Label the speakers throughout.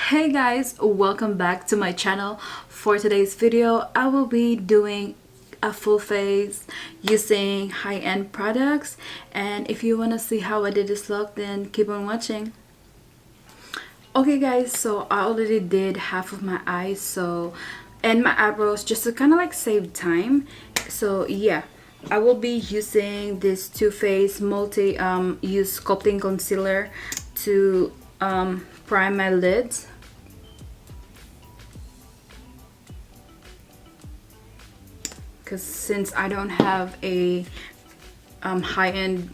Speaker 1: Hey guys, welcome back to my channel. For today's video I will be doing a full face using high-end products, and if you want to see how I did this look, then keep on watching. Okay guys, so I already did half of my eyes and my eyebrows just to kind of like save time. So yeah, I will be using this Too Faced multi-use sculpting concealer to prime my lids. Because since I don't have a high-end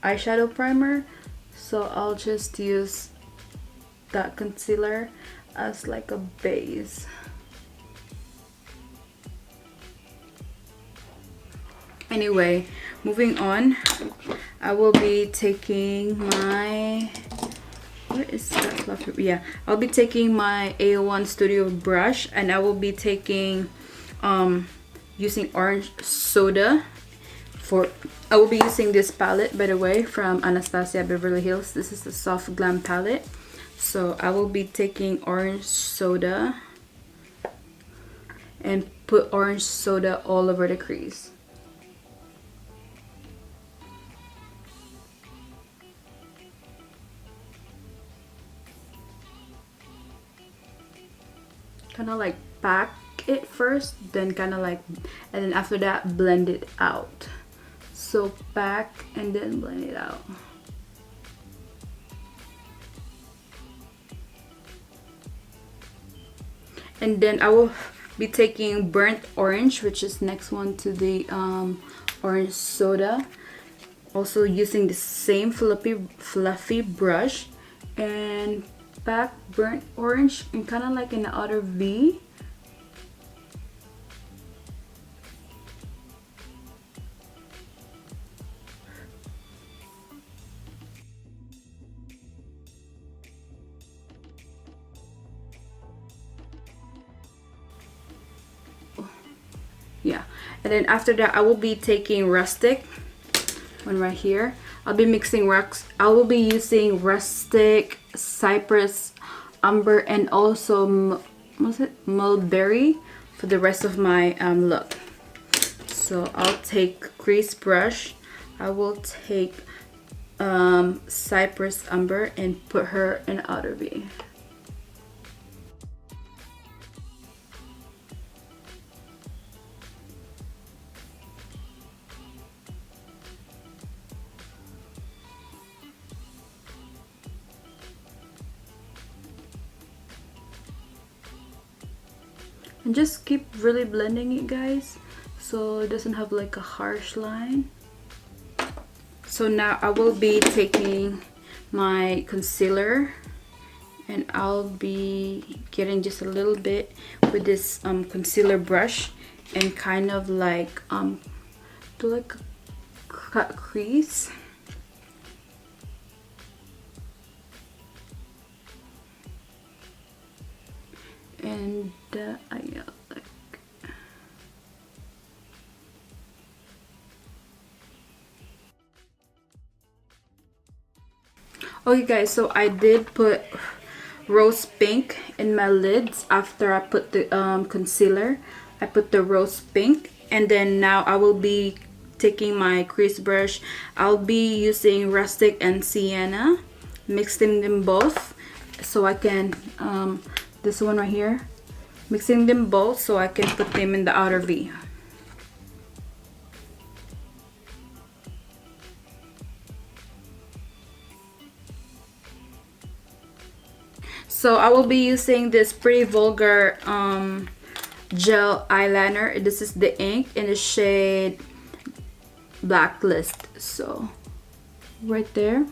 Speaker 1: eyeshadow primer, so I'll just use that concealer as like a base. Anyway, moving on, I will be taking my I'll be taking my A01 Studio brush, and I will be taking using orange soda I will be using this palette, by the way, from Anastasia Beverly Hills. This is the soft glam palette. So I will be taking orange soda and put orange soda all over the crease. Kind of like pack it first, then kind of like, and then after that blend it out. So pack and then blend it out. And then I will be taking burnt orange, which is next one to the orange soda, also using the same fluffy brush, and pack burnt orange and kind of like in the outer V. Yeah, and then after that I will be taking rustic one right here. I will be using rustic, cypress, umber, and also mulberry for the rest of my look. So I'll take crease brush. I will take cypress umber and put her in outer V. And just keep really blending it, guys, so it doesn't have like a harsh line. So now I will be taking my concealer, and I'll be getting just a little bit with this concealer brush and kind of like do like a cut crease. And okay guys, so I did put rose pink in my lids after I put the concealer. I put the rose pink, and then now I will be taking my crease brush. I'll be using rustic and sienna, mixing them both so I can this one right here, mixing them both so I can put them in the outer V. So I will be using this Pretty Vulgar gel eyeliner. This is the ink in the shade Blacklist. So right there.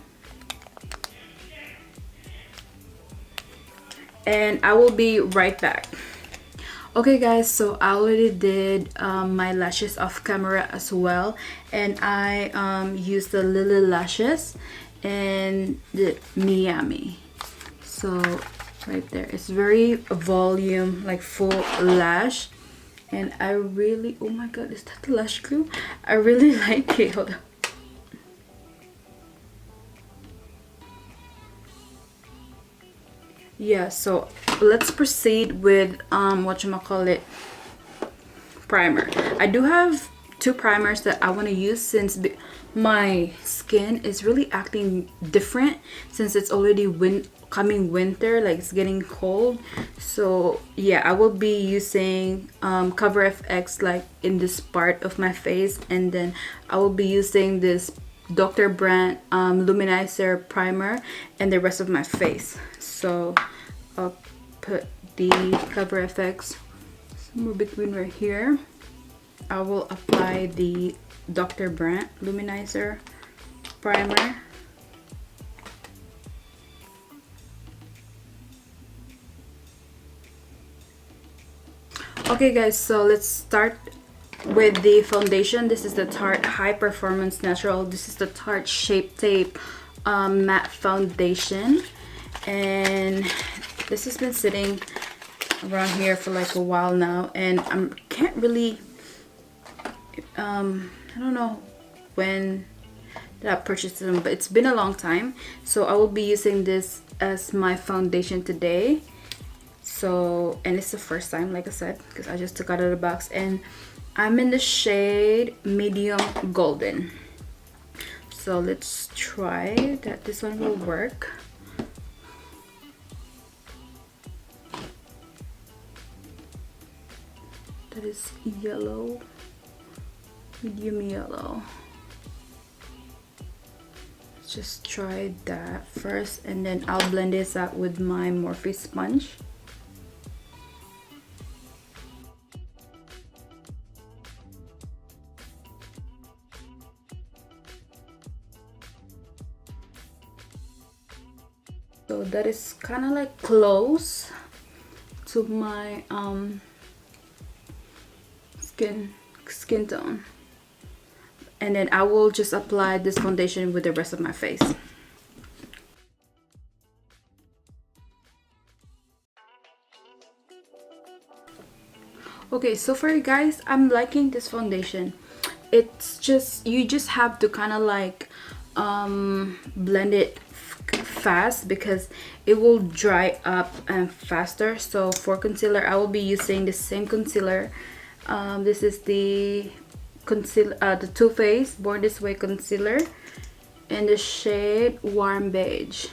Speaker 1: and I will be right back. Okay guys, so I already did my lashes off camera as well, and I used the Lily lashes and the Miami. So right there, it's very volume, like full lash, and I really, oh my god, is that the lash glue? I really like it. Hold on. Yeah, so let's proceed with whatchamacallit, primer. I do have two primers that I want to use since my skin is really acting different since it's already coming winter, like it's getting cold. So yeah, I will be using Cover FX like in this part of my face, and then I will be using this Dr.brant Lumenizer primer and the rest of my face. So I'll put the Cover FX somewhere between right here. I will apply the Dr.brant Lumenizer primer. Okay guys, so let's start with the foundation. This is the Tarte High Performance Natural. This is the Tarte Shape Tape matte foundation, and this has been sitting around here for like a while now, and I can't really I don't know when that I purchased them, but it's been a long time. So I will be using this as my foundation today. So, and it's the first time, like I said, because I just took out of the box, and I'm in the shade medium golden. So let's try that this one will work. That is yellow, medium yellow. Let's just try that first, and then I'll blend this out with my Morphe sponge. So that is kind of like close to my skin tone, and then I will just apply this foundation with the rest of my face. Okay, so for you guys, I'm liking this foundation. It's just, you just have to kind of like blend it fast because it will dry up faster. So for concealer, I will be using the same concealer. This is the concealer, the Too Faced Born This Way concealer in the shade Warm Beige.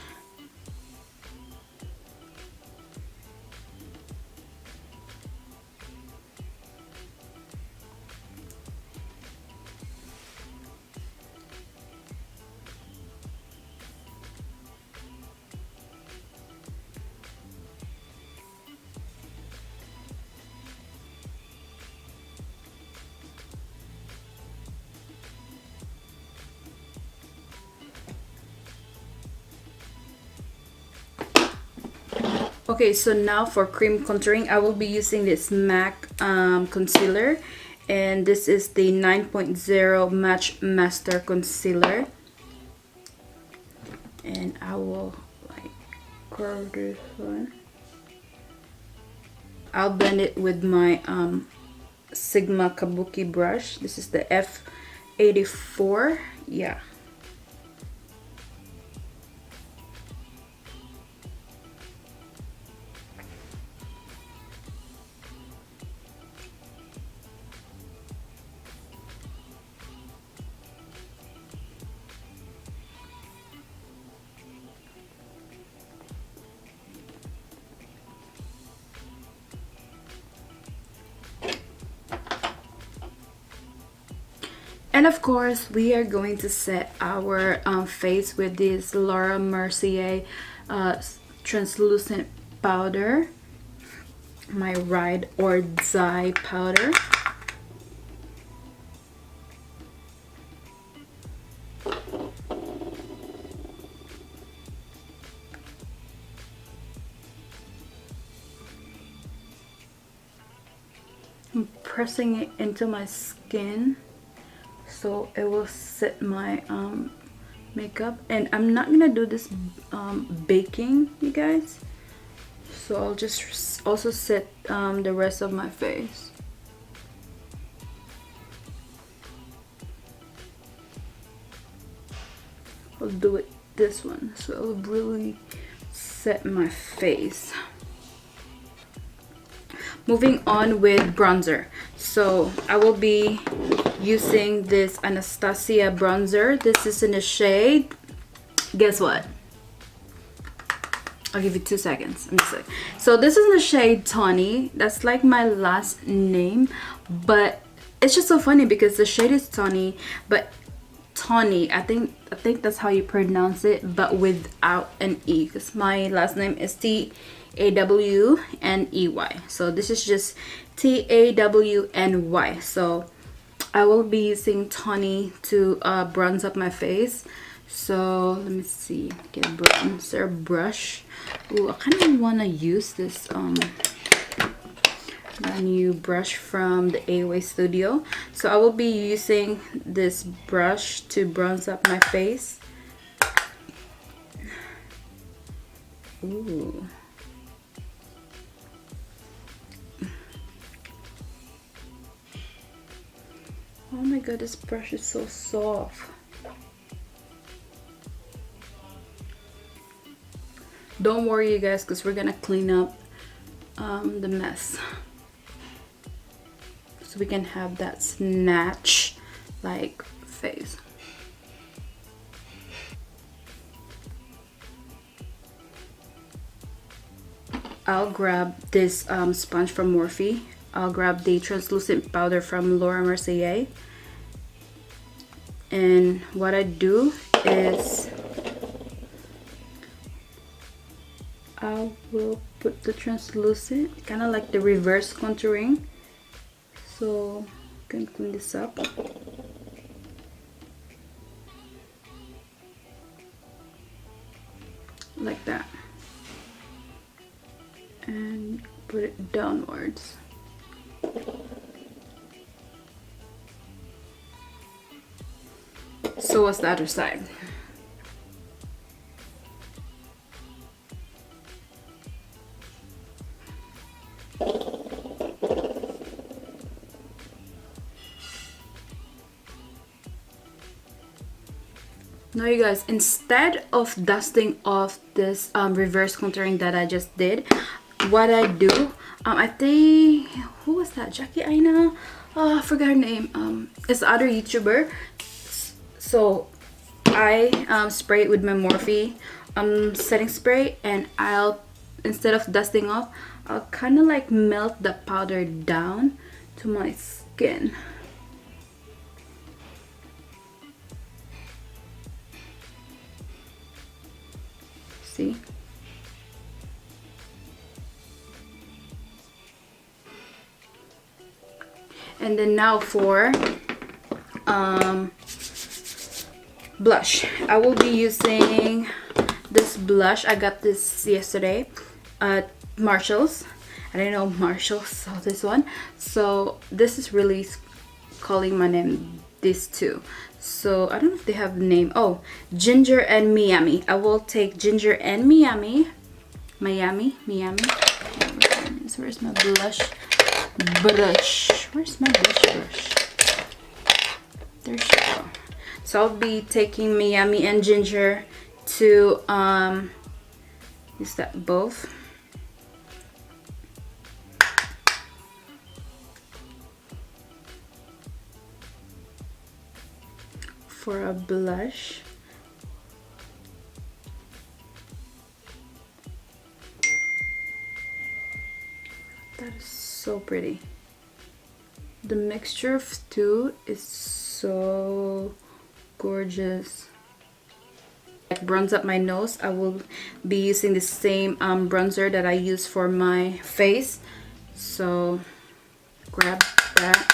Speaker 1: Okay, so now for cream contouring, I will be using this MAC concealer, and this is the 9.0 Match Master Concealer, and I will like curve this one. I'll blend it with my Sigma Kabuki brush. This is the F84, yeah. And of course, we are going to set our face with this Laura Mercier translucent powder, my Ride or Die powder. I'm pressing it into my skin so it will set my makeup. And I'm not gonna do this baking, you guys, so I'll just also set the rest of my face. I'll do it this one so it will really set my face. Moving on with bronzer, so I will be using this Anastasia bronzer. This is in the shade, guess what, I'll give you 2 seconds. I'm just like, so this is in the shade Tawney. That's like my last name, but it's just so funny because the shade is Tawney, but Tawney, I think that's how you pronounce it, but without an E, because my last name is Tawney. So this is just Tawny. So I will be using Tawney to bronze up my face. So let me see, get a bronzer brush. Ooh, I kind of want to use this my new brush from the AOA Studio. So I will be using this brush to bronze up my face. Ooh. Oh my god, this brush is so soft. Don't worry, you guys, because we're gonna clean up the mess, so we can have that snatch like face. I'll grab this sponge from Morphe. I'll grab the translucent powder from Mercier. And what I do is I will put the translucent, kind of like the reverse contouring. So you can clean this up. Like that. And put it downwards. So what's the other side? Now you guys, instead of dusting off this reverse contouring that I just did, what I do, I think, who was that, Jackie Aina? Oh, I forgot her name. It's the other YouTuber. So I spray it with my Morphe setting spray, and I'll, instead of dusting off, I'll kind of like melt the powder down to my skin. See? And then now for blush. I will be using this blush. I got this yesterday at Marshall's. I didn't know Marshall saw this one. So this is really calling my name, this too. So I don't know if they have the name. Oh, Ginger and Miami. I will take Ginger and Miami. Where's my blush brush? Where's my blush brush? There she go. So I'll be taking Miami and Ginger to is that both? For a blush. That is so pretty. The mixture of two is so gorgeous. Like bronze up my nose, I will be using the same bronzer that I use for my face. So grab that.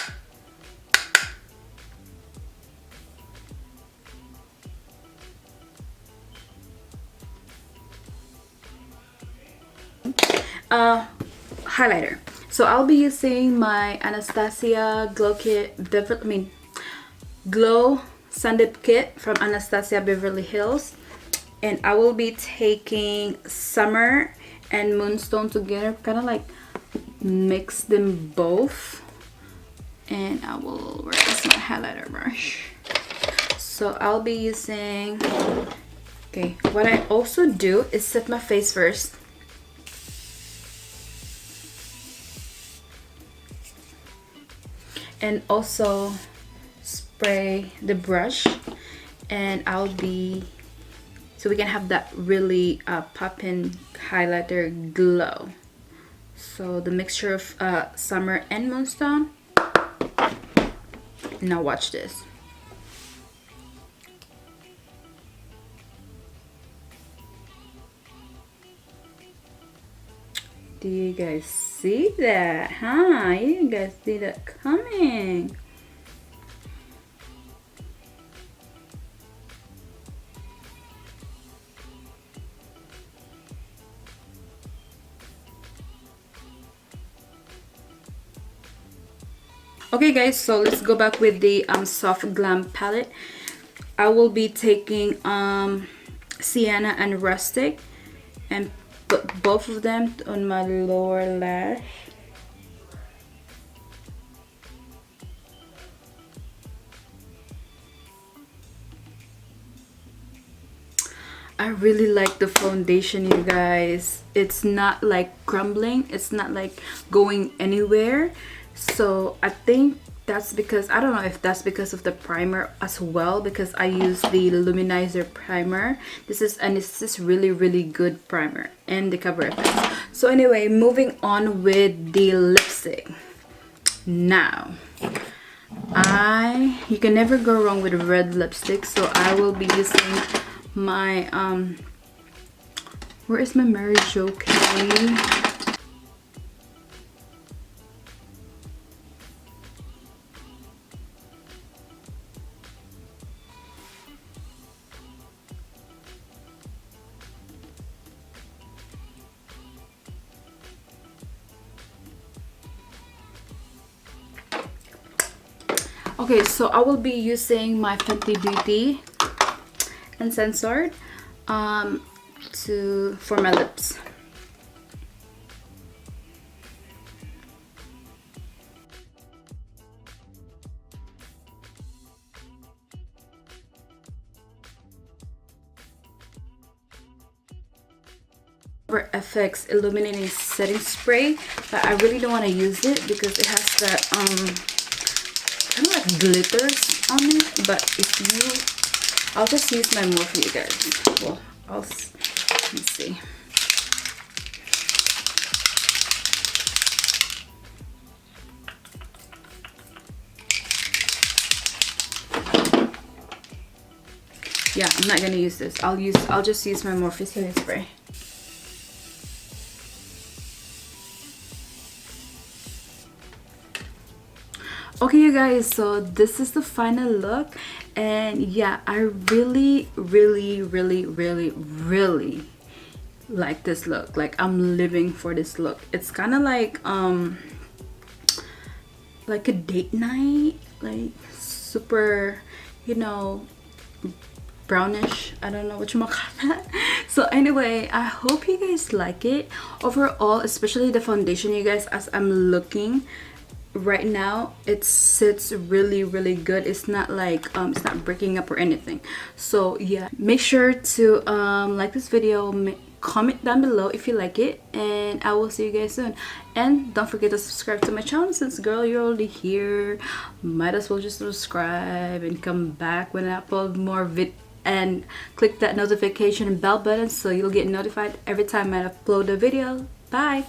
Speaker 1: Highlighter. So I'll be using my Anastasia Glow Kit Glow Sun Dip Kit from Anastasia Beverly Hills, and I will be taking Summer and Moonstone together, kind of like mix them both. And I will, where is my highlighter brush? So I'll be using, okay, what I also do is set my face first. And also spray the brush, and I'll be, so we can have that really poppin' highlighter glow. So the mixture of Summer and Moonstone. Now watch this. Do you guys see that? Huh? You guys see that coming? Okay guys, so let's go back with the soft glam palette. I will be taking Sienna and Rustic and put both of them on my lower lash. I really like the foundation, you guys. It's not like crumbling, it's not like going anywhere. So I think that's because, I don't know if that's because of the primer as well, because I use the Lumenizer primer. This is really good primer, and the Cover FX. So anyway, moving on with the lipstick. Now, you can never go wrong with red lipstick, so I will be using my where is my Mary Jo Kylie? Okay, so I will be using my Fenty Beauty Uncensored for my lips. FX illuminating setting spray, but I really don't want to use it because it has that kind of like glitters on it. But if you, I'll just use my Morphe, you guys. Well, let me see. Yeah, I'm not gonna use this. I'll just use my Morphe setting spray. Okay you guys, so this is the final look, and yeah, I really like this look. Like, I'm living for this look. It's kind of like a date night, like super, you know, brownish. I don't know what you call that. So anyway, I hope you guys like it overall, especially the foundation, you guys. As I'm looking right now, it sits really good. It's not like it's not breaking up or anything. So yeah, make sure to like this video, comment down below if you like it, and I will see you guys soon. And don't forget to subscribe to my channel, since girl, you're already here, might as well just subscribe and come back when I upload more and click that notification and bell button so you'll get notified every time I upload a video. Bye.